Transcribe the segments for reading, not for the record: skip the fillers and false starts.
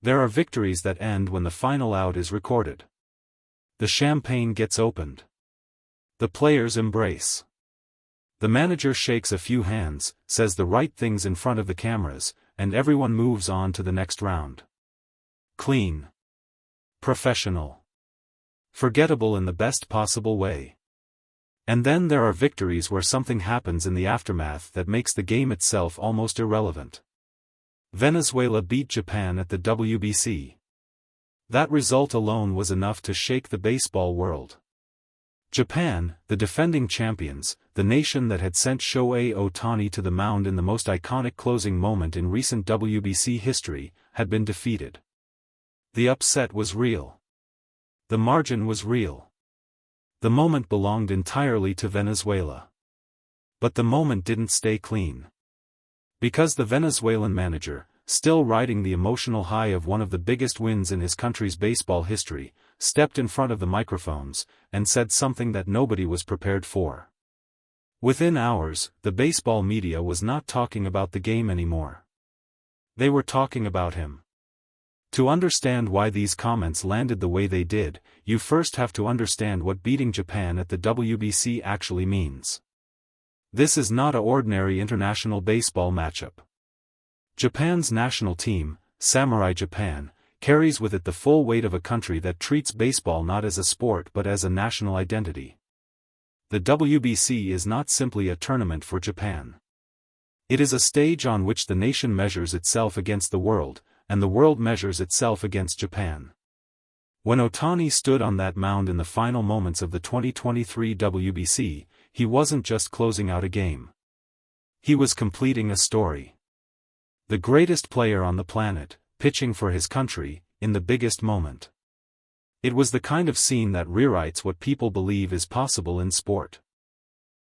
There are victories that end when the final out is recorded. The champagne gets opened. The players embrace. The manager shakes a few hands, says the right things in front of the cameras, and everyone moves on to the next round. Clean. Professional. Forgettable in the best possible way. And then there are victories where something happens in the aftermath that makes the game itself almost irrelevant. Venezuela beat Japan at the WBC. That result alone was enough to shake the baseball world. Japan, the defending champions, the nation that had sent Shohei Ohtani to the mound in the most iconic closing moment in recent WBC history, had been defeated. The upset was real. The margin was real. The moment belonged entirely to Venezuela. But the moment didn't stay clean. Because the Venezuelan manager, still riding the emotional high of one of the biggest wins in his country's baseball history, stepped in front of the microphones, and said something that nobody was prepared for. Within hours, the baseball media was not talking about the game anymore. They were talking about him. To understand why these comments landed the way they did, you first have to understand what beating Japan at the WBC actually means. This is not an ordinary international baseball matchup. Japan's national team, Samurai Japan, carries with it the full weight of a country that treats baseball not as a sport but as a national identity. The WBC is not simply a tournament for Japan. It is a stage on which the nation measures itself against the world, and the world measures itself against Japan. When Otani stood on that mound in the final moments of the 2023 WBC, he wasn't just closing out a game. He was completing a story. The greatest player on the planet, pitching for his country, in the biggest moment. It was the kind of scene that rewrites what people believe is possible in sport.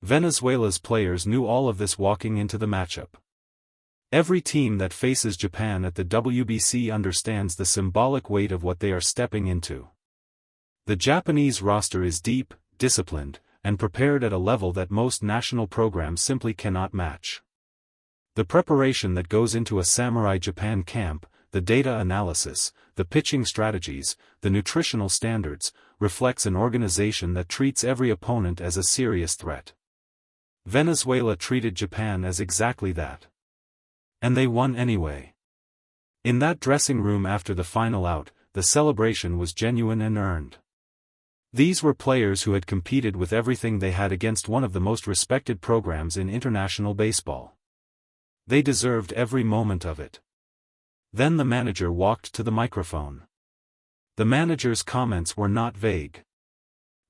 Venezuela's players knew all of this walking into the matchup. Every team that faces Japan at the WBC understands the symbolic weight of what they are stepping into. The Japanese roster is deep, disciplined, and prepared at a level that most national programs simply cannot match. The preparation that goes into a Samurai Japan camp, the data analysis, the pitching strategies, the nutritional standards, reflects an organization that treats every opponent as a serious threat. Venezuela treated Japan as exactly that. And they won anyway. In that dressing room after the final out, the celebration was genuine and earned. These were players who had competed with everything they had against one of the most respected programs in international baseball. They deserved every moment of it. Then the manager walked to the microphone. The manager's comments were not vague.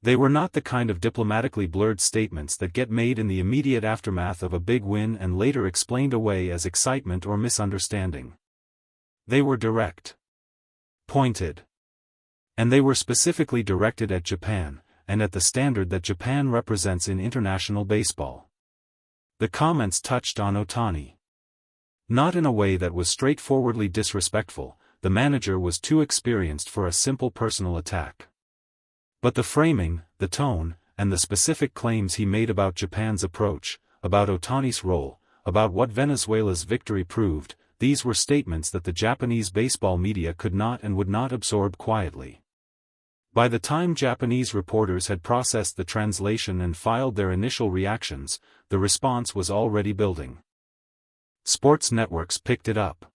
They were not the kind of diplomatically blurred statements that get made in the immediate aftermath of a big win and later explained away as excitement or misunderstanding. They were direct. Pointed. And they were specifically directed at Japan, and at the standard that Japan represents in international baseball. The comments touched on Otani. Not in a way that was straightforwardly disrespectful, the manager was too experienced for a simple personal attack. But the framing, the tone, and the specific claims he made about Japan's approach, about Otani's role, about what Venezuela's victory proved, these were statements that the Japanese baseball media could not and would not absorb quietly. By the time Japanese reporters had processed the translation and filed their initial reactions, the response was already building. Sports networks picked it up.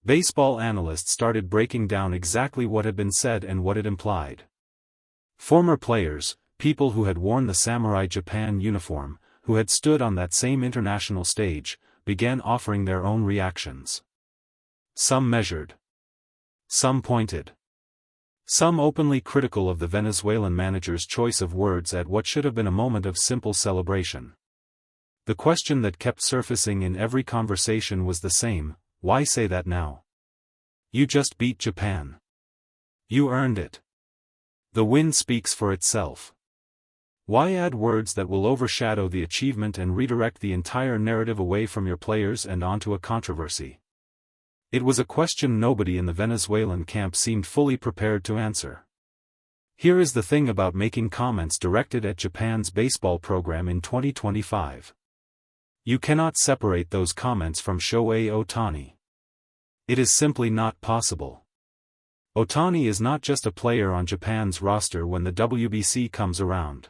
Baseball analysts started breaking down exactly what had been said and what it implied. Former players, people who had worn the Samurai Japan uniform, who had stood on that same international stage, began offering their own reactions. Some measured. Some pointed. Some openly critical of the Venezuelan manager's choice of words at what should have been a moment of simple celebration. The question that kept surfacing in every conversation was the same: why say that now? You just beat Japan. You earned it. The win speaks for itself. Why add words that will overshadow the achievement and redirect the entire narrative away from your players and onto a controversy? It was a question nobody in the Venezuelan camp seemed fully prepared to answer. Here is the thing about making comments directed at Japan's baseball program in 2025. You cannot separate those comments from Shohei Ohtani. It is simply not possible. Ohtani is not just a player on Japan's roster when the WBC comes around.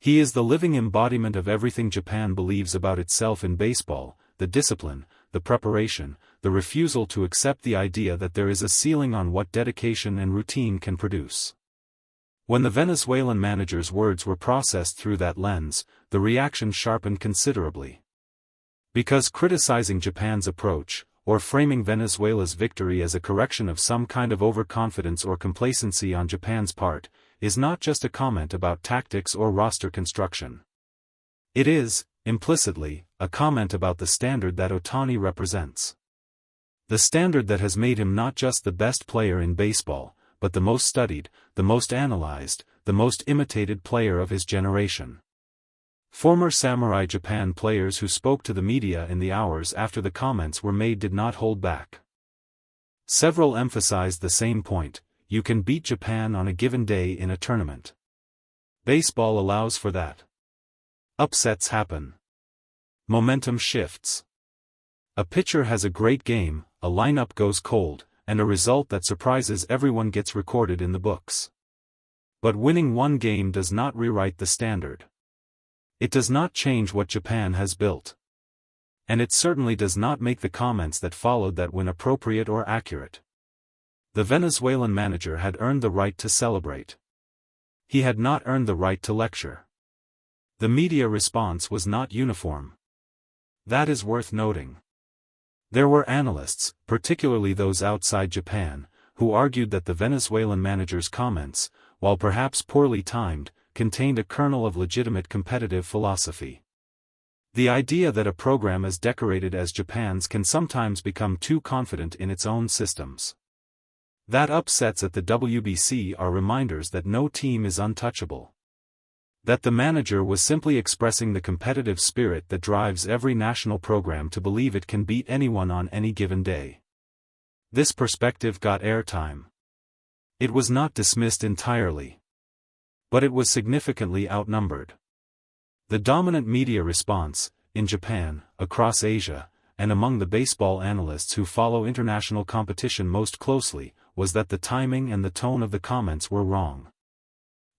He is the living embodiment of everything Japan believes about itself in baseball: the discipline, the preparation, the refusal to accept the idea that there is a ceiling on what dedication and routine can produce. When the Venezuelan manager's words were processed through that lens, the reaction sharpened considerably. Because criticizing Japan's approach, or framing Venezuela's victory as a correction of some kind of overconfidence or complacency on Japan's part, is not just a comment about tactics or roster construction. It is, implicitly, a comment about the standard that Ohtani represents. The standard that has made him not just the best player in baseball, but the most studied, the most analyzed, the most imitated player of his generation. Former Samurai Japan players who spoke to the media in the hours after the comments were made did not hold back. Several emphasized the same point: you can beat Japan on a given day in a tournament. Baseball allows for that. Upsets happen. Momentum shifts. A pitcher has a great game, a lineup goes cold, and a result that surprises everyone gets recorded in the books. But winning one game does not rewrite the standard. It does not change what Japan has built. And it certainly does not make the comments that followed that win appropriate or accurate. The Venezuelan manager had earned the right to celebrate. He had not earned the right to lecture. The media response was not uniform. That is worth noting. There were analysts, particularly those outside Japan, who argued that the Venezuelan manager's comments, while perhaps poorly timed, contained a kernel of legitimate competitive philosophy. The idea that a program as decorated as Japan's can sometimes become too confident in its own systems. That upsets at the WBC are reminders that no team is untouchable. That the manager was simply expressing the competitive spirit that drives every national program to believe it can beat anyone on any given day. This perspective got airtime. It was not dismissed entirely. But it was significantly outnumbered. The dominant media response, in Japan, across Asia, and among the baseball analysts who follow international competition most closely, was that the timing and the tone of the comments were wrong.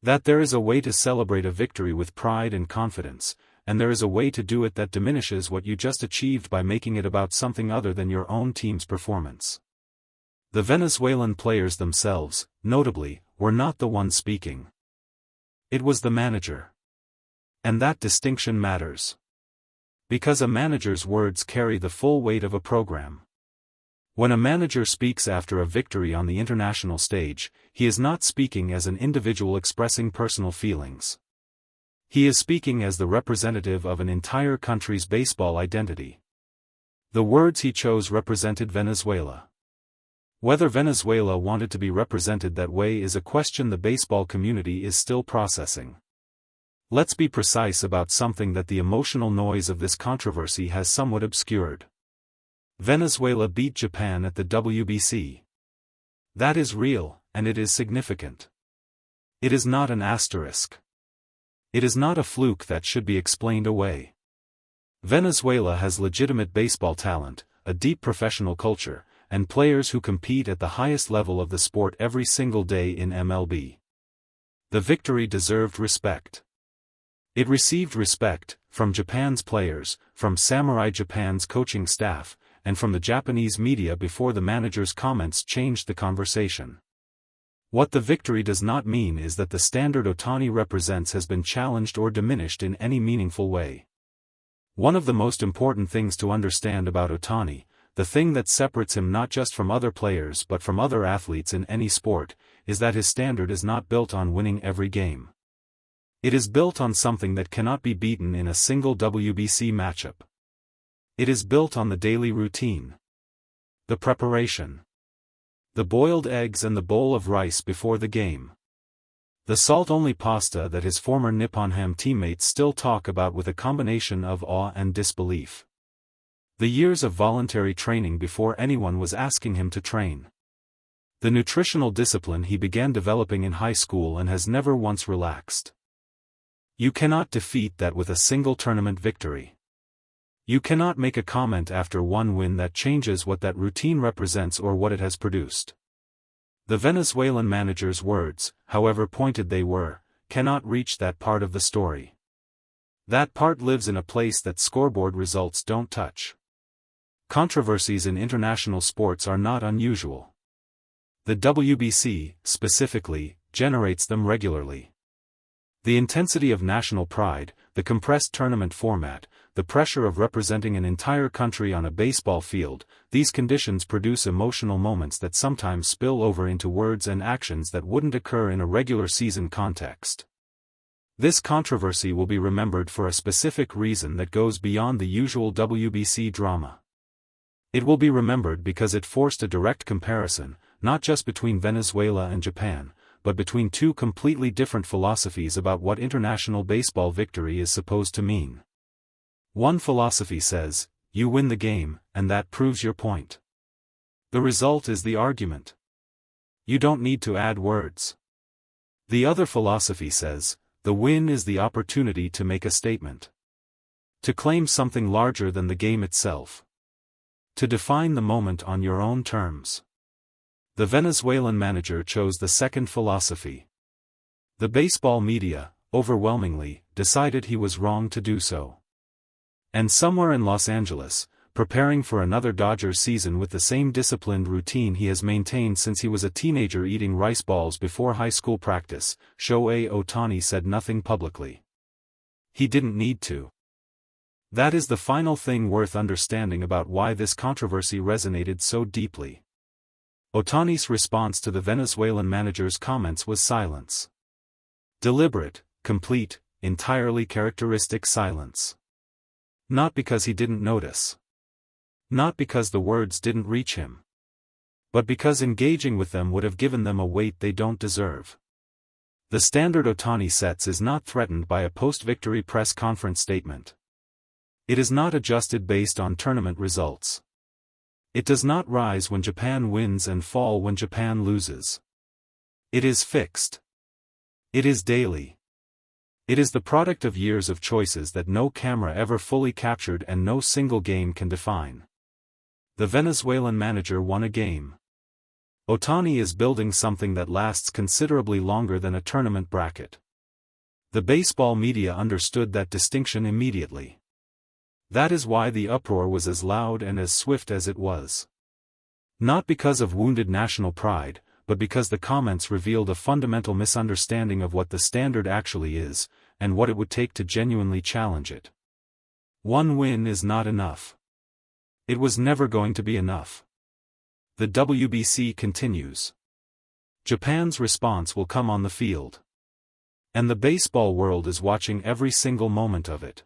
That there is a way to celebrate a victory with pride and confidence, and there is a way to do it that diminishes what you just achieved by making it about something other than your own team's performance. The Venezuelan players themselves, notably, were not the ones speaking. It was the manager. And that distinction matters. Because a manager's words carry the full weight of a program. When a manager speaks after a victory on the international stage, he is not speaking as an individual expressing personal feelings. He is speaking as the representative of an entire country's baseball identity. The words he chose represented Venezuela. Whether Venezuela wanted to be represented that way is a question the baseball community is still processing. Let's be precise about something that the emotional noise of this controversy has somewhat obscured. Venezuela beat Japan at the WBC. That is real, and it is significant. It is not an asterisk. It is not a fluke that should be explained away. Venezuela has legitimate baseball talent, a deep professional culture, and players who compete at the highest level of the sport every single day in MLB. The victory deserved respect. It received respect, from Japan's players, from Samurai Japan's coaching staff, and from the Japanese media before the manager's comments changed the conversation. What the victory does not mean is that the standard Ohtani represents has been challenged or diminished in any meaningful way. One of the most important things to understand about Ohtani, the thing that separates him not just from other players but from other athletes in any sport, is that his standard is not built on winning every game. It is built on something that cannot be beaten in a single WBC matchup. It is built on the daily routine. The preparation. The boiled eggs and the bowl of rice before the game. The salt-only pasta that his former Nippon Ham teammates still talk about with a combination of awe and disbelief. The years of voluntary training before anyone was asking him to train. The nutritional discipline he began developing in high school and has never once relaxed. You cannot defeat that with a single tournament victory. You cannot make a comment after one win that changes what that routine represents or what it has produced. The Venezuelan manager's words, however pointed they were, cannot reach that part of the story. That part lives in a place that scoreboard results don't touch. Controversies in international sports are not unusual. The WBC, specifically, generates them regularly. The intensity of national pride, the compressed tournament format, the pressure of representing an entire country on a baseball field, these conditions produce emotional moments that sometimes spill over into words and actions that wouldn't occur in a regular season context. This controversy will be remembered for a specific reason that goes beyond the usual WBC drama. It will be remembered because it forced a direct comparison, not just between Venezuela and Japan, but between two completely different philosophies about what international baseball victory is supposed to mean. One philosophy says, you win the game, and that proves your point. The result is the argument. You don't need to add words. The other philosophy says, the win is the opportunity to make a statement. To claim something larger than the game itself. To define the moment on your own terms. The Venezuelan manager chose the second philosophy. The baseball media, overwhelmingly, decided he was wrong to do so. And somewhere in Los Angeles, preparing for another Dodgers season with the same disciplined routine he has maintained since he was a teenager eating rice balls before high school practice, Shohei Ohtani said nothing publicly. He didn't need to. That is the final thing worth understanding about why this controversy resonated so deeply. Ohtani's response to the Venezuelan manager's comments was silence. Deliberate, complete, entirely characteristic silence. Not because he didn't notice. Not because the words didn't reach him. But because engaging with them would have given them a weight they don't deserve. The standard Ohtani sets is not threatened by a post-victory press conference statement. It is not adjusted based on tournament results. It does not rise when Japan wins and fall when Japan loses. It is fixed. It is daily. It is the product of years of choices that no camera ever fully captured and no single game can define. The Venezuelan manager won a game. Ohtani is building something that lasts considerably longer than a tournament bracket. The baseball media understood that distinction immediately. That is why the uproar was as loud and as swift as it was. Not because of wounded national pride, but because the comments revealed a fundamental misunderstanding of what the standard actually is, and what it would take to genuinely challenge it. One win is not enough. It was never going to be enough. The WBC continues. Japan's response will come on the field. And the baseball world is watching every single moment of it.